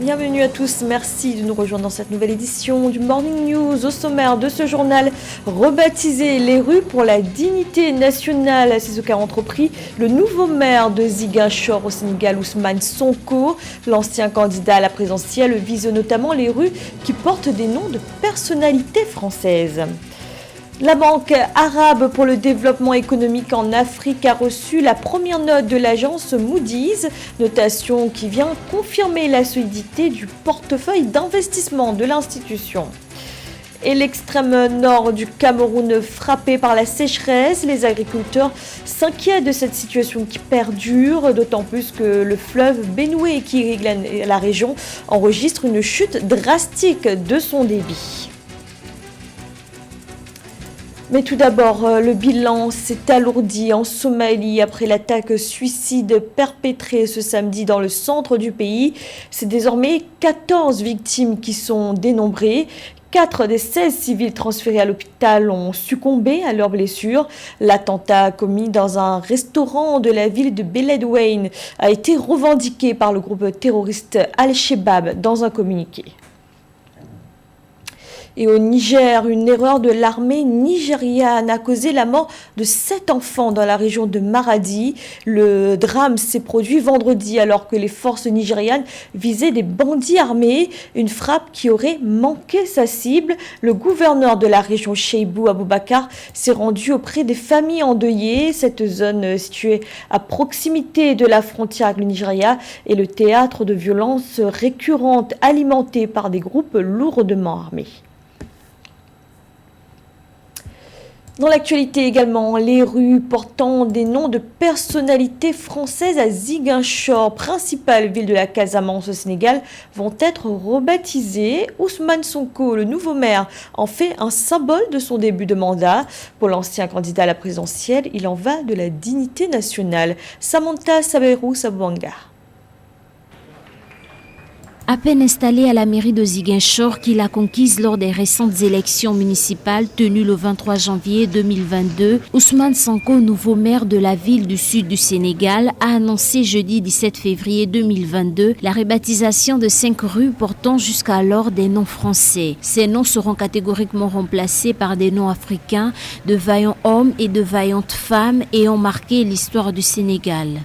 Bienvenue à tous, merci de nous rejoindre dans cette nouvelle édition du Morning News. Au sommaire de ce journal, rebaptiser les rues pour la dignité nationale, c'est ce qu'a entrepris le nouveau maire de Ziguinchor au Sénégal, Ousmane Sonko. L'ancien candidat à la présidentielle vise notamment les rues qui portent des noms de personnalités françaises. La Banque arabe pour le développement économique en Afrique a reçu la première note de l'agence Moody's, notation qui vient confirmer la solidité du portefeuille d'investissement de l'institution. Et l'extrême nord du Cameroun frappé par la sécheresse, les agriculteurs s'inquiètent de cette situation qui perdure, d'autant plus que le fleuve Benoué qui irrigue la région enregistre une chute drastique de son débit. Mais tout d'abord, le bilan s'est alourdi en Somalie après l'attaque suicide perpétrée ce samedi dans le centre du pays. C'est désormais 14 victimes qui sont dénombrées. 4 des 16 civils transférés à l'hôpital ont succombé à leurs blessures. L'attentat commis dans un restaurant de la ville de Beledweyne a été revendiqué par le groupe terroriste Al-Shabaab dans un communiqué. Et au Niger, une erreur de l'armée nigériane a causé la mort de 7 enfants dans la région de Maradi. Le drame s'est produit vendredi alors que les forces nigérianes visaient des bandits armés. Une frappe qui aurait manqué sa cible. Le gouverneur de la région, Cheibou Aboubakar, s'est rendu auprès des familles endeuillées. Cette zone située à proximité de la frontière avec le Nigeria est le théâtre de violences récurrentes alimentées par des groupes lourdement armés. Dans l'actualité également, les rues portant des noms de personnalités françaises à Ziguinchor, principale ville de la Casamance au Sénégal, vont être rebaptisées. Ousmane Sonko, le nouveau maire, en fait un symbole de son début de mandat. Pour l'ancien candidat à la présidentielle, il en va de la dignité nationale. Samantha Saberou Sabouanga. À peine installé à la mairie de Ziguinchor qu'il a conquise lors des récentes élections municipales tenues le 23 janvier 2022, Ousmane Sonko, nouveau maire de la ville du sud du Sénégal, a annoncé jeudi 17 février 2022 la rebaptisation de 5 rues portant jusqu'alors des noms français. Ces noms seront catégoriquement remplacés par des noms africains de vaillants hommes et de vaillantes femmes ayant marqué l'histoire du Sénégal.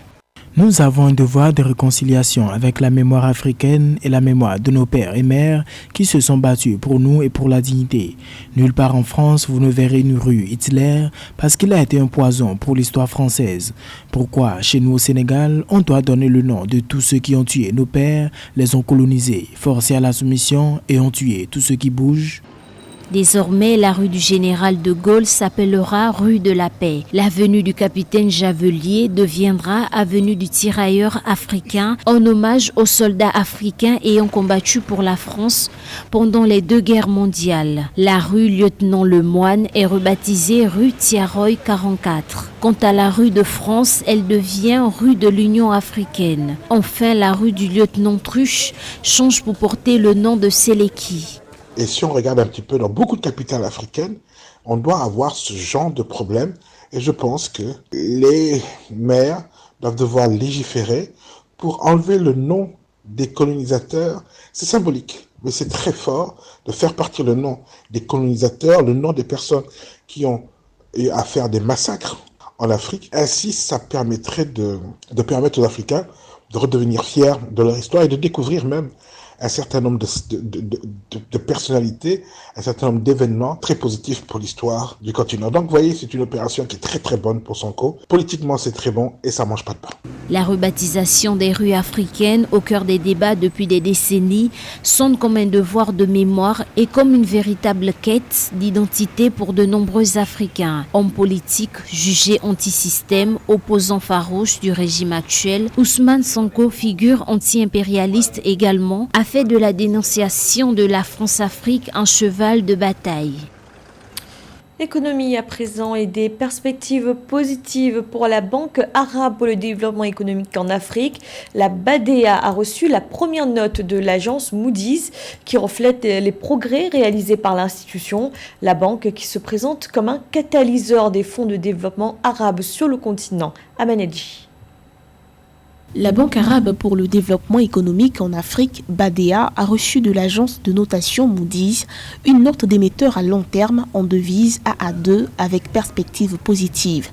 Nous avons un devoir de réconciliation avec la mémoire africaine et la mémoire de nos pères et mères qui se sont battus pour nous et pour la dignité. Nulle part en France, vous ne verrez une rue Hitler parce qu'il a été un poison pour l'histoire française. Pourquoi, chez nous au Sénégal, on doit donner le nom de tous ceux qui ont tué nos pères, les ont colonisés, forcés à la soumission et ont tué tous ceux qui bougent? Désormais, la rue du Général de Gaulle s'appellera rue de la Paix. L'avenue du Capitaine Javelier deviendra avenue du Tirailleur africain en hommage aux soldats africains ayant combattu pour la France pendant les 2 guerres mondiales. La rue Lieutenant Lemoine est rebaptisée rue Tiaroy 44. Quant à la rue de France, elle devient rue de l'Union africaine. Enfin, la rue du Lieutenant Truche change pour porter le nom de Séléki. Et si on regarde un petit peu dans beaucoup de capitales africaines, on doit avoir ce genre de problème. Et je pense que les maires doivent devoir légiférer pour enlever le nom des colonisateurs. C'est symbolique, mais c'est très fort de faire partir le nom des colonisateurs, le nom des personnes qui ont eu à faire des massacres en Afrique. Ainsi, ça permettrait de permettre aux Africains de redevenir fiers de leur histoire et de découvrir même un certain nombre de personnalités, un certain nombre d'événements très positifs pour l'histoire du continent. Donc vous voyez, c'est une opération qui est très très bonne pour Sonko. Politiquement, c'est très bon et ça mange pas de pain. La rebaptisation des rues africaines, au cœur des débats depuis des décennies, sonne comme un devoir de mémoire et comme une véritable quête d'identité pour de nombreux Africains. Hommes politiques jugés anti-système, opposants farouches du régime actuel, Ousmane Sonko, figure anti-impérialiste également, a fait de la dénonciation de la France-Afrique un cheval de bataille. Économie à présent et des perspectives positives pour la Banque arabe pour le développement économique en Afrique. La BADEA a reçu la première note de l'agence Moody's qui reflète les progrès réalisés par l'institution. La banque qui se présente comme un catalyseur des fonds de développement arabes sur le continent. Amanedji. La Banque arabe pour le développement économique en Afrique, BADEA, a reçu de l'agence de notation Moody's une note d'émetteur à long terme en devise AA2 avec perspective positive.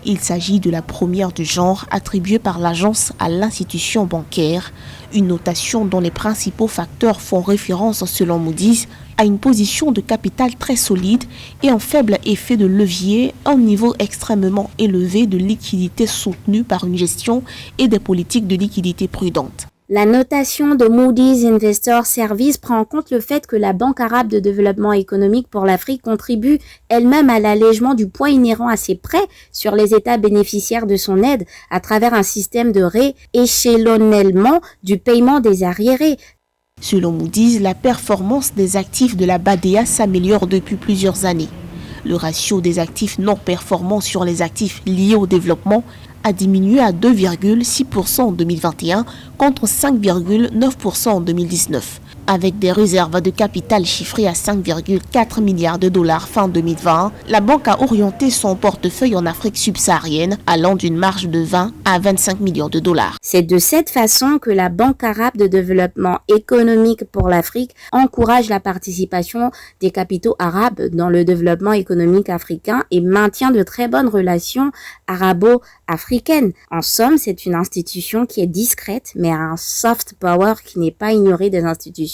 Il s'agit de la première du genre attribuée par l'agence à l'institution bancaire, une notation dont les principaux facteurs font référence, selon Moody's, à une position de capital très solide et un faible effet de levier, un niveau extrêmement élevé de liquidité soutenu par une gestion et des politiques de liquidité prudentes. La notation de Moody's Investor Service prend en compte le fait que la Banque arabe de développement économique pour l'Afrique contribue elle-même à l'allègement du poids inhérent à ses prêts sur les États bénéficiaires de son aide à travers un système de rééchelonnement du paiement des arriérés. Selon Moody's, la performance des actifs de la BADEA s'améliore depuis plusieurs années. Le ratio des actifs non performants sur les actifs liés au développement a diminué à 2,6% en 2021 contre 5,9% en 2019. Avec des réserves de capital chiffrées à 5,4 milliards de dollars fin 2020, la banque a orienté son portefeuille en Afrique subsaharienne allant d'une marge de 20 à 25 millions de dollars. C'est de cette façon que la Banque arabe de développement économique pour l'Afrique encourage la participation des capitaux arabes dans le développement économique africain et maintient de très bonnes relations arabo-africaines. En somme, c'est une institution qui est discrète mais a un soft power qui n'est pas ignoré des institutions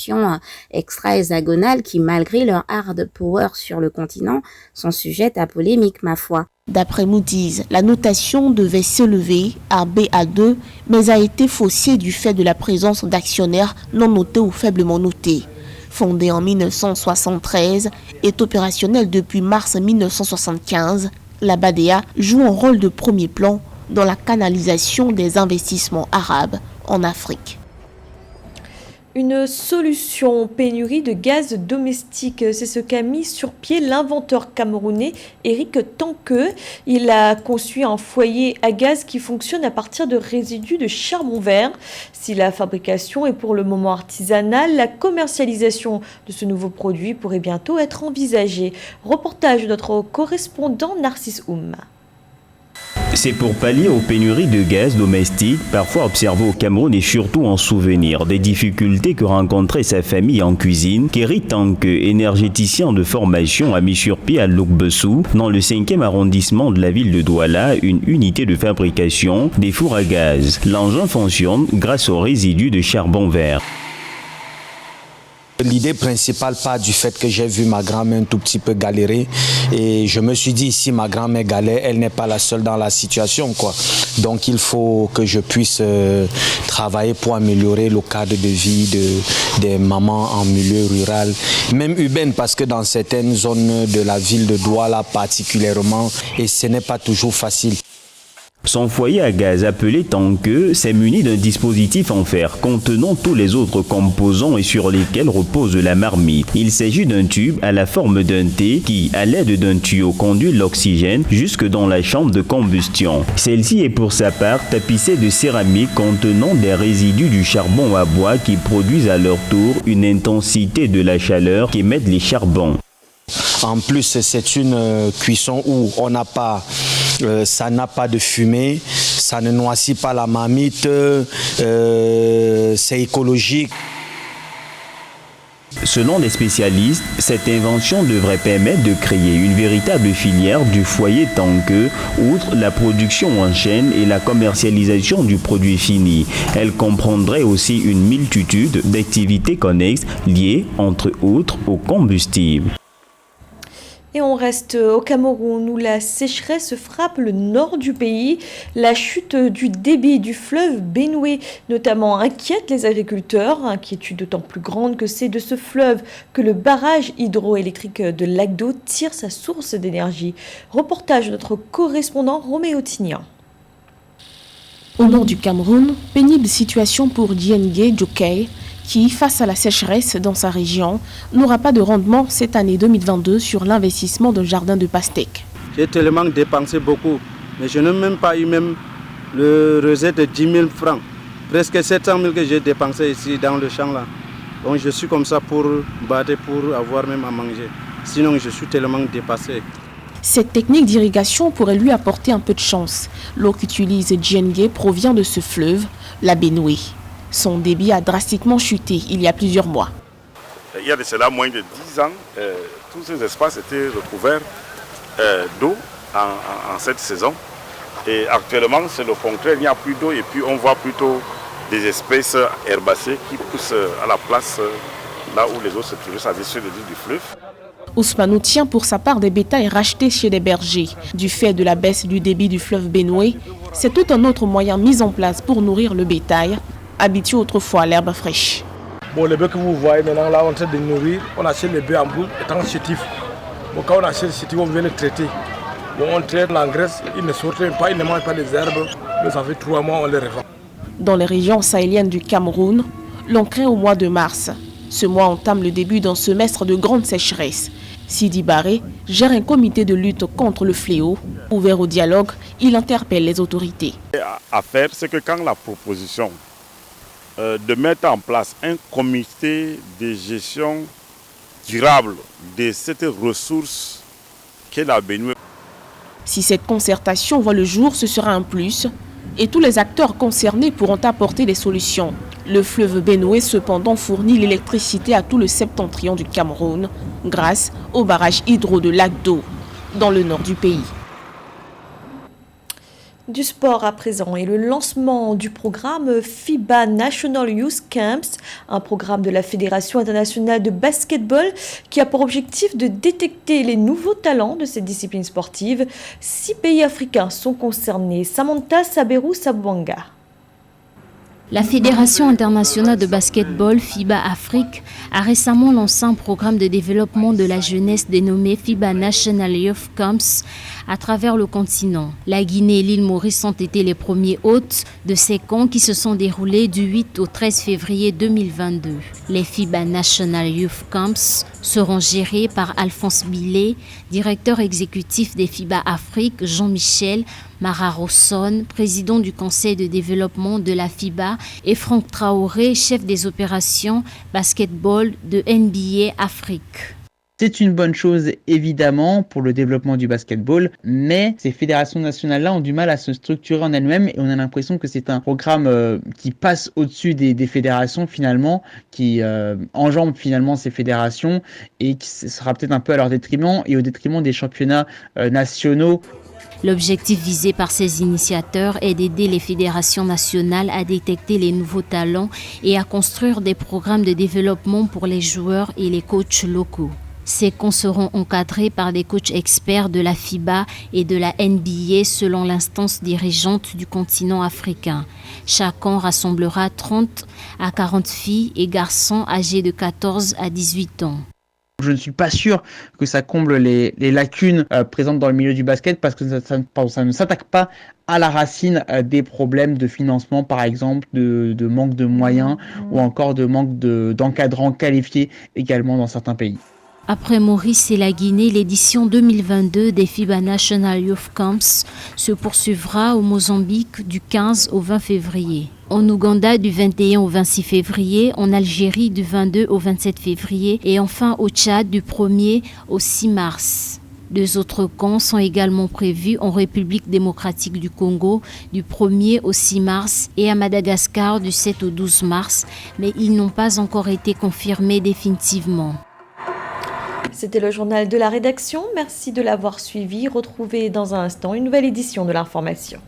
extra-hexagonales qui, malgré leur hard power sur le continent, sont sujettes à polémique, ma foi. D'après Moody's, la notation devait s'élever à BA2, mais a été faussée du fait de la présence d'actionnaires non notés ou faiblement notés. Fondée en 1973, est opérationnelle depuis mars 1975, la BADEA joue un rôle de premier plan dans la canalisation des investissements arabes en Afrique. Une solution aux pénuries de gaz domestique, c'est ce qu'a mis sur pied l'inventeur camerounais Eric Tanqueux. Il a conçu un foyer à gaz qui fonctionne à partir de résidus de charbon vert. Si la fabrication est pour le moment artisanale, la commercialisation de ce nouveau produit pourrait bientôt être envisagée. Reportage de notre correspondant Narcisse Oum. C'est pour pallier aux pénuries de gaz domestique, parfois observées au Cameroun et surtout en souvenir des difficultés que rencontrait sa famille en cuisine, qu'Eric Tanqueux, énergéticien de formation, a mis sur pied à Lukbessou, dans le 5e arrondissement de la ville de Douala, une unité de fabrication des fours à gaz. L'engin fonctionne grâce aux résidus de charbon vert. L'idée principale part du fait que j'ai vu ma grand-mère un tout petit peu galérer et je me suis dit, si ma grand-mère galère, elle n'est pas la seule dans la situation, quoi. Donc il faut que je puisse travailler pour améliorer le cadre de vie des mamans en milieu rural, même urbaine, parce que dans certaines zones de la ville de Douala particulièrement, et ce n'est pas toujours facile. Son foyer à gaz appelé Tanqueux s'est muni d'un dispositif en fer contenant tous les autres composants et sur lesquels repose la marmite. Il s'agit d'un tube à la forme d'un T qui, à l'aide d'un tuyau, conduit l'oxygène jusque dans la chambre de combustion. Celle-ci est pour sa part tapissée de céramique contenant des résidus du charbon à bois qui produisent à leur tour une intensité de la chaleur qu'émettent les charbons. En plus, c'est une cuisson où on n'a pas, ça n'a pas de fumée, ça ne noircit pas la marmite, c'est écologique. Selon les spécialistes, cette invention devrait permettre de créer une véritable filière du foyer Tanqueux, outre la production en chaîne et la commercialisation du produit fini. Elle comprendrait aussi une multitude d'activités connexes liées, entre autres, au combustible. Et on reste au Cameroun où la sécheresse frappe le nord du pays. La chute du débit du fleuve Benoué notamment inquiète les agriculteurs. Inquiétude d'autant plus grande que c'est de ce fleuve que le barrage hydroélectrique de Lac-d'Eau tire sa source d'énergie. Reportage de notre correspondant Roméo Tignan. Au nord du Cameroun, pénible situation pour Diengue Djokay, qui, face à la sécheresse dans sa région, n'aura pas de rendement cette année 2022 sur l'investissement d'un jardin de pastèques. J'ai tellement dépensé beaucoup, mais je n'ai même pas eu même le recette de 10 000 francs. Presque 700 000 que j'ai dépensé ici dans le champ là. Donc je suis comme ça pour battre, pour avoir même à manger. Sinon je suis tellement dépassé. Cette technique d'irrigation pourrait lui apporter un peu de chance. L'eau qu'utilise Djengue provient de ce fleuve, la Benoué. Son débit a drastiquement chuté il y a plusieurs mois. Il y a de cela moins de 10 ans, tous ces espaces étaient recouverts d'eau en cette saison. Et actuellement, c'est le contraire, il n'y a plus d'eau et puis on voit plutôt des espèces herbacées qui poussent à la place là où les eaux se trouvent, c'est-à-dire sur le lit du fleuve. Ousmane tient pour sa part des bétails rachetés chez des bergers. Du fait de la baisse du débit du fleuve Benoué, c'est tout un autre moyen mis en place pour nourrir le bétail, habitué autrefois à l'herbe fraîche. Bon, les bœufs que vous voyez maintenant, là, on train de nourrir. On achète les bœufs en boule étant chétifs. Bon, quand on achète les chétifs, on vient les traiter. Bon, on traite l'engraisse, ils ne sortent pas, ils ne mangent pas les herbes. Mais ça fait 3 mois, on les revend. Dans les régions sahéliennes du Cameroun, l'on craint au mois de mars. Ce mois entame le début d'un semestre de grande sécheresse. Sidi Barré gère un comité de lutte contre le fléau. Ouvert au dialogue, il interpelle les autorités. À faire, c'est que quand la proposition de mettre en place un comité de gestion durable de cette ressource qu'est la Benoué. Si cette concertation voit le jour, ce sera un plus et tous les acteurs concernés pourront apporter des solutions. Le fleuve Benoué cependant fournit l'électricité à tout le septentrion du Cameroun grâce au barrage hydro de Lac d'eau dans le nord du pays. Du sport à présent et le lancement du programme FIBA National Youth Camps, un programme de la Fédération internationale de basketball qui a pour objectif de détecter les nouveaux talents de cette discipline sportive. 6 pays africains sont concernés. Samantha Saberou Sabouanga. La Fédération internationale de basketball FIBA Afrique a récemment lancé un programme de développement de la jeunesse dénommé FIBA National Youth Camps à travers le continent. La Guinée et l'île Maurice ont été les premiers hôtes de ces camps qui se sont déroulés du 8 au 13 février 2022. Les FIBA National Youth Camps seront gérés par Alphonse Billet, directeur exécutif des FIBA Afrique, Jean-Michel Mara-Rosson, président du conseil de développement de la FIBA, et Franck Traoré, chef des opérations basketball de NBA Afrique. C'est une bonne chose évidemment pour le développement du basketball, mais ces fédérations nationales-là ont du mal à se structurer en elles-mêmes et on a l'impression que c'est un programme qui passe au-dessus des fédérations finalement, qui enjambe finalement ces fédérations et qui sera peut-être un peu à leur détriment et au détriment des championnats nationaux. L'objectif visé par ces initiateurs est d'aider les fédérations nationales à détecter les nouveaux talents et à construire des programmes de développement pour les joueurs et les coachs locaux. Ces camps seront encadrés par des coachs experts de la FIBA et de la NBA selon l'instance dirigeante du continent africain. Chaque camp rassemblera 30 à 40 filles et garçons âgés de 14 à 18 ans. Je ne suis pas sûr que ça comble les lacunes présentes dans le milieu du basket parce que ça ne s'attaque pas à la racine des problèmes de financement, par exemple, de manque de moyens ou encore de manque d'encadrants qualifiés également dans certains pays. Après Maurice et la Guinée, l'édition 2022 des FIBA National Youth Camps se poursuivra au Mozambique du 15 au 20 février. En Ouganda du 21 au 26 février, en Algérie du 22 au 27 février et enfin au Tchad du 1er au 6 mars. 2 autres camps sont également prévus en République démocratique du Congo du 1er au 6 mars et à Madagascar du 7 au 12 mars, mais ils n'ont pas encore été confirmés définitivement. C'était le journal de la rédaction. Merci de l'avoir suivi. Retrouvez dans un instant une nouvelle édition de l'information.